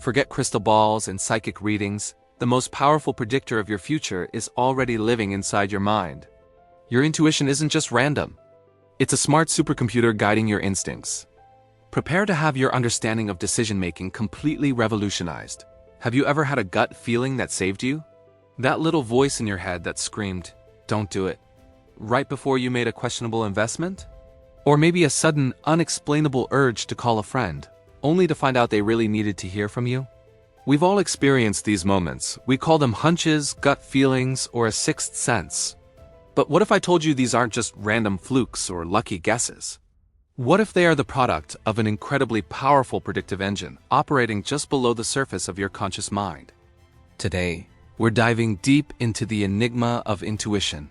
Forget crystal balls and psychic readings. The most powerful predictor of your future is already living inside your mind. Your intuition isn't just random. It's a smart supercomputer guiding your instincts. Prepare to have your understanding of decision-making completely revolutionized. Have you ever had a gut feeling that saved you? That little voice in your head that screamed, "Don't do it," right before you made a questionable investment? Or maybe a sudden, unexplainable urge to call a friend, only to find out they really needed to hear from you? We've all experienced these moments. We call them hunches, gut feelings, or a sixth sense. But what if I told you these aren't just random flukes or lucky guesses? What if they are the product of an incredibly powerful predictive engine operating just below the surface of your conscious mind? Today, we're diving deep into the enigma of intuition.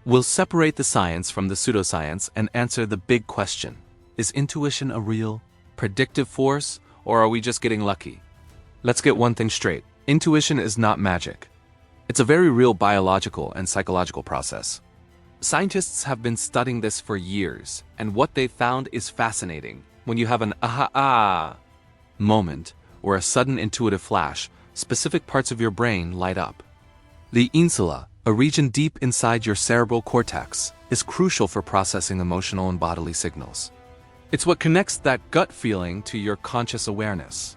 We'll separate the science from the pseudoscience and answer the big question: is intuition a real, predictive force, or are we just getting lucky? Let's get one thing straight. Intuition is not magic. It's a very real biological and psychological process. Scientists have been studying this for years, and what they found is fascinating. When you have an aha moment or a sudden intuitive flash, specific parts of your brain light up. The insula, a region deep inside your cerebral cortex, is crucial for processing emotional and bodily signals. It's what connects that gut feeling to your conscious awareness.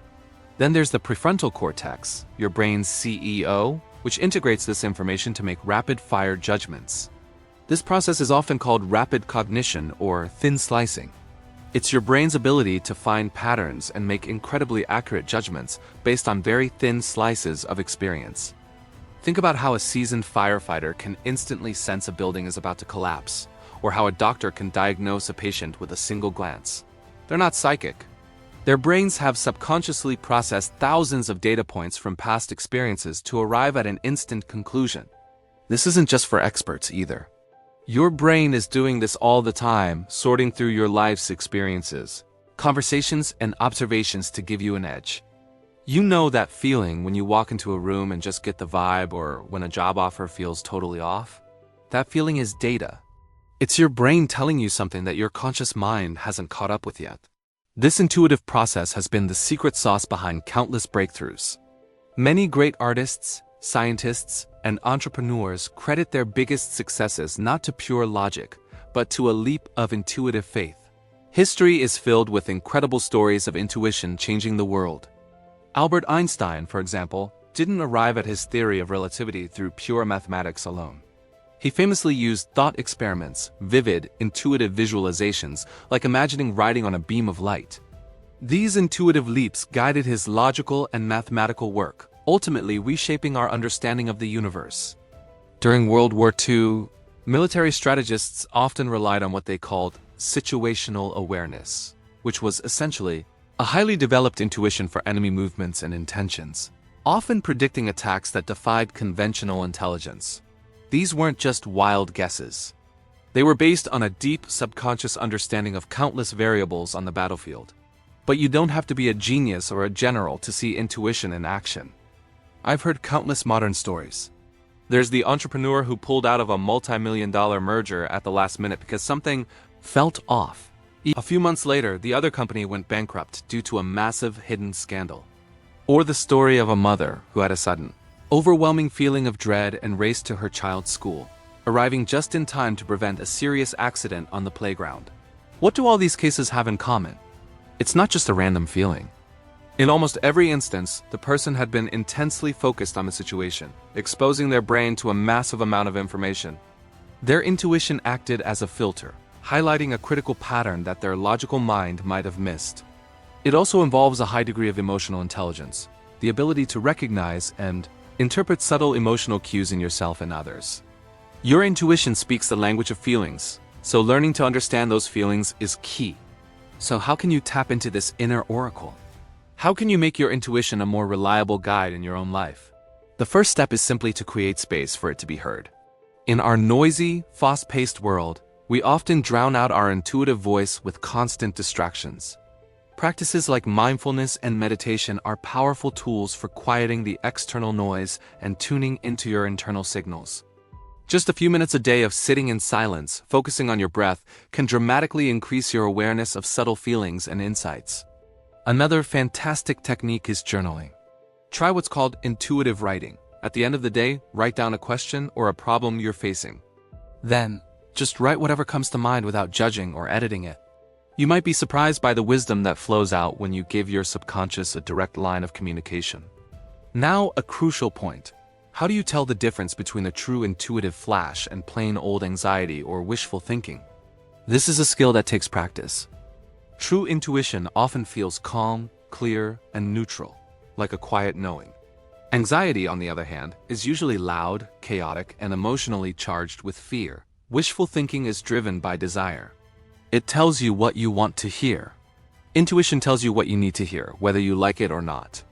Then there's the prefrontal cortex, your brain's CEO, which integrates this information to make rapid-fire judgments. This process is often called rapid cognition or thin slicing. It's your brain's ability to find patterns and make incredibly accurate judgments based on very thin slices of experience. Think about how a seasoned firefighter can instantly sense a building is about to collapse, or how a doctor can diagnose a patient with a single glance. They're not psychic. Their brains have subconsciously processed thousands of data points from past experiences to arrive at an instant conclusion. This isn't just for experts either. Your brain is doing this all the time, sorting through your life's experiences, conversations, and observations to give you an edge. You know that feeling when you walk into a room and just get the vibe, or when a job offer feels totally off? That feeling is data. It's your brain telling you something that your conscious mind hasn't caught up with yet. This intuitive process has been the secret sauce behind countless breakthroughs. Many great artists, scientists, and entrepreneurs credit their biggest successes not to pure logic, but to a leap of intuitive faith. History is filled with incredible stories of intuition changing the world. Albert Einstein, for example, didn't arrive at his theory of relativity through pure mathematics alone. He famously used thought experiments, vivid, intuitive visualizations, like imagining riding on a beam of light. These intuitive leaps guided his logical and mathematical work, ultimately reshaping our understanding of the universe. During World War II, military strategists often relied on what they called situational awareness, which was essentially a highly developed intuition for enemy movements and intentions, often predicting attacks that defied conventional intelligence. These weren't just wild guesses. They were based on a deep subconscious understanding of countless variables on the battlefield. But you don't have to be a genius or a general to see intuition in action. I've heard countless modern stories. There's the entrepreneur who pulled out of a multi-million-dollar merger at the last minute because something felt off. A few months later, the other company went bankrupt due to a massive hidden scandal. Or the story of a mother who had a sudden, overwhelming feeling of dread and raced to her child's school, arriving just in time to prevent a serious accident on the playground. What do all these cases have in common? It's not just a random feeling. In almost every instance, the person had been intensely focused on the situation, exposing their brain to a massive amount of information. Their intuition acted as a filter, highlighting a critical pattern that their logical mind might have missed. It also involves a high degree of emotional intelligence, the ability to recognize and interpret subtle emotional cues in yourself and others. Your intuition speaks the language of feelings, so learning to understand those feelings is key. So how can you tap into this inner oracle? How can you make your intuition a more reliable guide in your own life? The first step is simply to create space for it to be heard. In our noisy, fast-paced world, we often drown out our intuitive voice with constant distractions. Practices like mindfulness and meditation are powerful tools for quieting the external noise and tuning into your internal signals. Just a few minutes a day of sitting in silence, focusing on your breath, can dramatically increase your awareness of subtle feelings and insights. Another fantastic technique is journaling. Try what's called intuitive writing. At the end of the day, write down a question or a problem you're facing. Then, just write whatever comes to mind without judging or editing it. You might be surprised by the wisdom that flows out when you give your subconscious a direct line of communication. Now, a crucial point. How do you tell the difference between a true intuitive flash and plain old anxiety or wishful thinking? This is a skill that takes practice. True intuition often feels calm, clear, and neutral, like a quiet knowing. Anxiety, on the other hand, is usually loud, chaotic, and emotionally charged with fear. Wishful thinking is driven by desire. It tells you what you want to hear. Intuition tells you what you need to hear, whether you like it or not.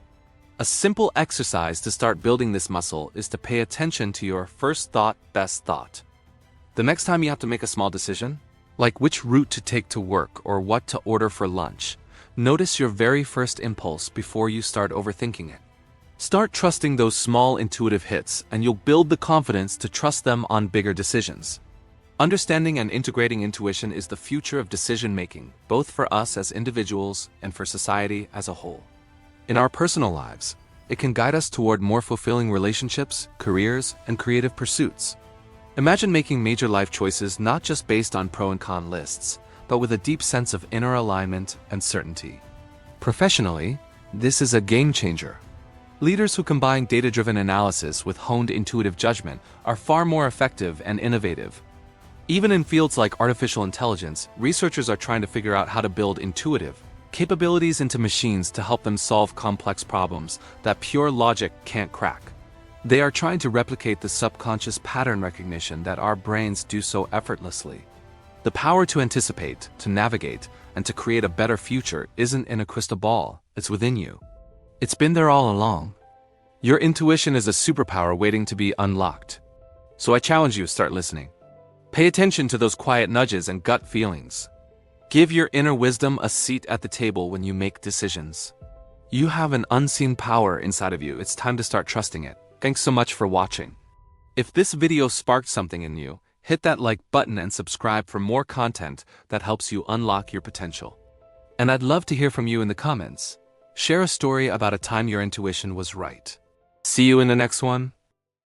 A simple exercise to start building this muscle is to pay attention to your first thought, best thought. The next time you have to make a small decision, like which route to take to work or what to order for lunch, notice your very first impulse before you start overthinking it. Start trusting those small intuitive hits, and you'll build the confidence to trust them on bigger decisions. Understanding and integrating intuition is the future of decision-making, both for us as individuals and for society as a whole. In our personal lives, it can guide us toward more fulfilling relationships, careers, and creative pursuits. Imagine making major life choices not just based on pro and con lists, but with a deep sense of inner alignment and certainty. Professionally, this is a game changer. Leaders who combine data-driven analysis with honed intuitive judgment are far more effective and innovative. Even in fields like artificial intelligence, researchers are trying to figure out how to build intuitive capabilities into machines to help them solve complex problems that pure logic can't crack. They are trying to replicate the subconscious pattern recognition that our brains do so effortlessly. The power to anticipate, to navigate, and to create a better future isn't in a crystal ball, it's within you. It's been there all along. Your intuition is a superpower waiting to be unlocked. So I challenge you to start listening. Pay attention to those quiet nudges and gut feelings. Give your inner wisdom a seat at the table when you make decisions. You have an unseen power inside of you. It's time to start trusting it. Thanks so much for watching. If this video sparked something in you, hit that like button and subscribe for more content that helps you unlock your potential. And I'd love to hear from you in the comments. Share a story about a time your intuition was right. See you in the next one.